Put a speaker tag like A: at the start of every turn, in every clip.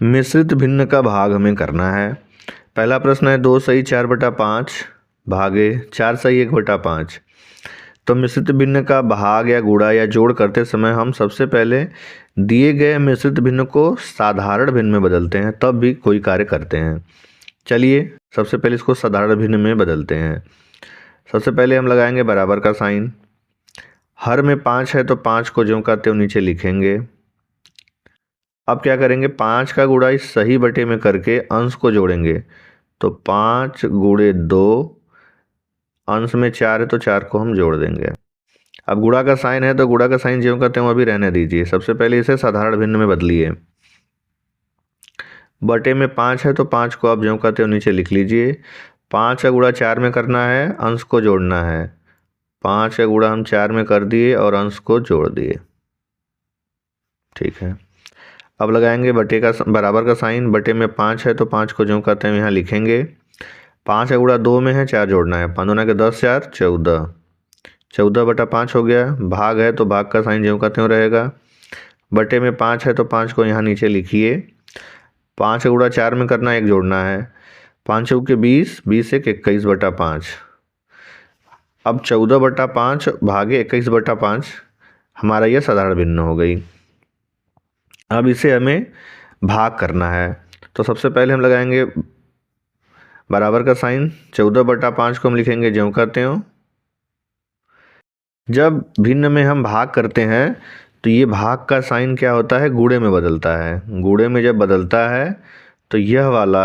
A: मिश्रित भिन्न का भाग हमें करना है। पहला प्रश्न है 2 सही 4/5 भागे 4 सही 1/5। तो मिश्रित भिन्न का भाग या गुणा या जोड़ करते समय हम सबसे पहले दिए गए मिश्रित भिन्न को साधारण भिन्न में बदलते हैं, तब भी कोई कार्य करते हैं। चलिए सबसे पहले इसको साधारण भिन्न में बदलते हैं। सबसे पहले हम लगाएंगे बराबर का साइन। हर में 5 है तो 5 को ज्यों का त्यों नीचे लिखेंगे। अब क्या करेंगे, 5 का गुणा इस सही बटे में करके अंश को जोड़ेंगे। तो 5 गुणे 2, अंश में 4 है तो 4 को हम जोड़ देंगे। अब गुणा का साइन है तो गुणा का साइन ज्यों का त्यों अभी रहने दीजिए। सबसे पहले इसे साधारण भिन्न में बदलिए। बटे में 5 है तो 5 को आप ज्यों का त्यों नीचे लिख लीजिए। 5 का गुणा 4 में करना है, अंश को जोड़ना है। 5 का गुणा हम 4 में कर दिए और अंश को जोड़ दिए। ठीक है, अब लगाएंगे बटे का बराबर का साइन। बटे में 5 है तो 5 को ज्यों का त्यों यहाँ लिखेंगे। 5 का गुणा 2 में है, 4 जोड़ना है। 5 दूना के 10, 4 14, 14/5 हो गया। भाग है तो भाग का साइन ज्यों का त्यों रहेगा। बटे में 5 है तो 5 को यहाँ नीचे लिखिए। 5 का गुणा 4 में करना, 1 जोड़ना है। 5 चौके 20, 20 एक 21/5। अब 14/5 भागे 21/5 हमारा यह साधारण भिन्न हो गई। अब इसे हमें भाग करना है। तो सबसे पहले हम लगाएंगे बराबर का साइन। 14/5 को हम लिखेंगे ज्यों का त्यों। जब भिन्न में हम भाग करते हैं तो ये भाग का साइन क्या होता है, गुणे में बदलता है। गुणे में जब बदलता है तो यह वाला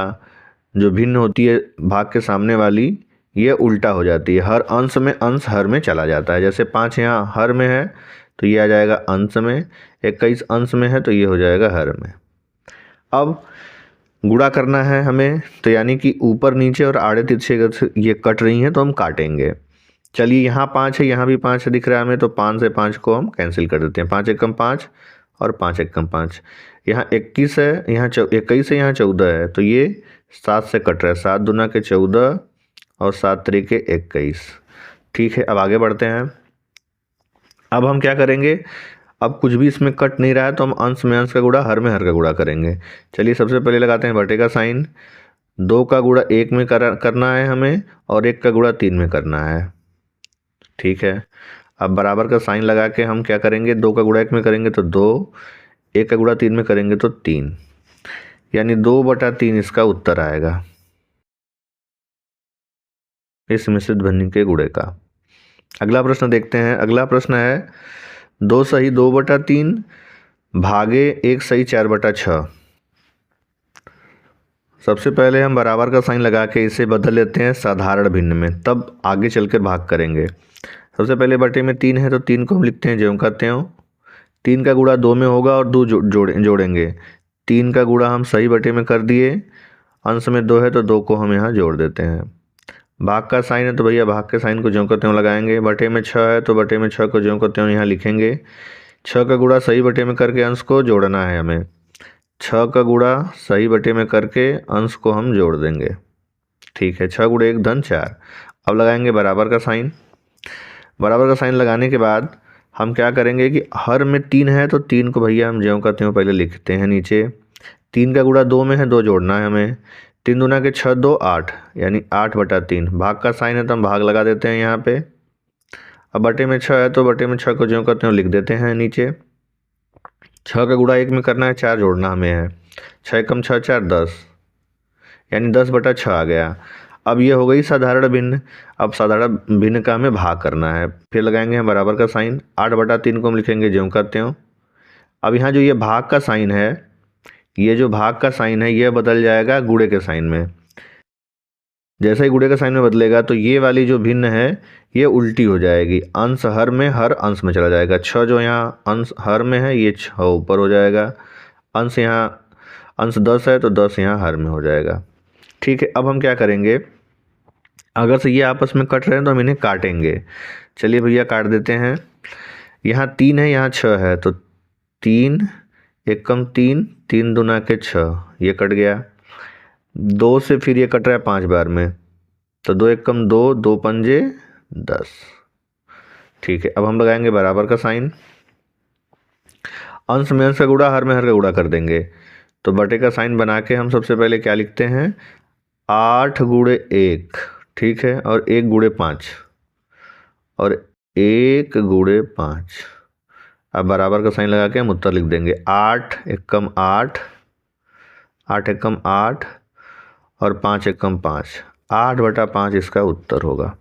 A: जो भिन्न होती है भाग के सामने वाली, ये उल्टा हो जाती है। हर अंश में अंश हर में चला जाता है। जैसे 5 यहाँ हर में है तो ये आ जाएगा अंश में, 21 अंश में है तो ये हो जाएगा हर में। अब गुणा करना है हमें, तो यानी कि ऊपर नीचे और आड़े तिरछे ये कट रही हैं तो हम काटेंगे। चलिए यहाँ 5 है, यहाँ भी 5 है दिख रहा है हमें, तो 5 से 5 को हम कैंसिल कर देते हैं। 5 एकम 5 और 5 एकम 5। यहाँ 21 है, यहाँ 21 है, यहाँ 14 है, तो ये 7 से कट रहा है। 7 दूना के 14 और 7 त्रिके 21। ठीक है, अब आगे बढ़ते हैं। अब हम क्या करेंगे, अब कुछ भी इसमें कट नहीं रहा है तो हम अंश में अंश का गुणा, हर में हर का गुणा करेंगे। चलिए सबसे पहले लगाते हैं बटे का साइन। 2 का गुणा 1 में करना है हमें और 1 का गुणा 3 में करना है। ठीक है, अब बराबर का साइन लगा के हम क्या करेंगे, 2 का गुणा 1 में करेंगे तो 2, 1 का गुणा 3 में करेंगे तो 3, यानी 2/3 इसका उत्तर आएगा इस मिश्रित भिन्न के गुणे का। अगला प्रश्न देखते हैं। अगला प्रश्न है 2 सही 2/3 भागे 1 सही 4/6। सबसे पहले हम बराबर का साइन लगा के इसे बदल लेते हैं साधारण भिन्न में, तब आगे चलकर भाग करेंगे। सबसे पहले बटे में 3 है तो 3 को हम लिखते हैं ज्यों का त्यों। 3 का गुणा 2 में होगा और 2 जोड़ेंगे। 3 का गुणा हम सही बटे में कर दिए, अंश में 2 है तो 2 को हम यहाँ जोड़ देते हैं। भाग का साइन है तो भैया भाग के साइन को ज्यों का त्यों लगाएंगे। बटे में 6 है तो बटे में 6 को ज्यों का त्यों यहाँ लिखेंगे। 6 का गुणा सही बटे में करके अंश को जोड़ना है हमें। 6 का गुणा सही बटे में करके अंश को हम जोड़ देंगे। ठीक है, 6 गुणे 1 धन 4। अब लगाएंगे बराबर का साइन। बराबर का साइन लगाने के बाद हम क्या करेंगे कि हर में 3 है तो 3 को भैया हम ज्यों का त्यों पहले लिखते हैं नीचे। 3 का गुणा 2 में है, 2 जोड़ना है हमें। 3 दूना के 6 2 8, यानी 8/3। भाग का साइन है तो हम भाग लगा देते हैं यहाँ पे। अब बटे में 6 है तो बटे में 6 को ज्यों का त्यों लिख देते हैं नीचे। 6 का गुणा 1 में करना है, 4 जोड़ना हमें है। 6 कम 6 4 10, यानी 10/6 आ गया। अब ये हो गई साधारण भिन्न। अब साधारण भिन्न का हमें भाग करना है। फिर लगाएंगे हम बराबर का साइन। 8/3 को हम लिखेंगे ज्यों का त्यों। अब यहाँ जो ये भाग का साइन है, ये जो भाग का साइन है यह बदल जाएगा गुणे के साइन में। जैसे ही गुणे के साइन में बदलेगा तो ये वाली जो भिन्न है ये उल्टी हो जाएगी। अंश हर में, हर अंश में चला जाएगा। 6 जो यहाँ अंश हर में है ये 6 ऊपर हो जाएगा। अंश यहाँ अंश 10 है तो 10 यहाँ हर में हो जाएगा। ठीक है, अब हम क्या करेंगे, अगर से ये आपस में कट रहे हैं तो हम इन्हें काटेंगे। चलिए भैया काट देते हैं। यहाँ 3 है, यहाँ 6 है, तो 3 एकम 3, 3 दूना के 6, ये कट गया। 2 से फिर ये कट रहा है 5 बार में, तो 2 एकम 2, 2 पंजे 10। ठीक है, अब हम लगाएंगे बराबर का साइन। अंश में अंश का गुणा, हर में हर का गुणा कर देंगे। तो बटे का साइन बना के हम सबसे पहले क्या लिखते हैं, 8 गुणे 1, ठीक है, और 1 गुणे 5, और 1 गुणे 5। अब बराबर का साइन लगा के हम उत्तर लिख देंगे, 8 एकम 8, 8 एकम 8 और 5 एकम 5, 8/5 इसका उत्तर होगा।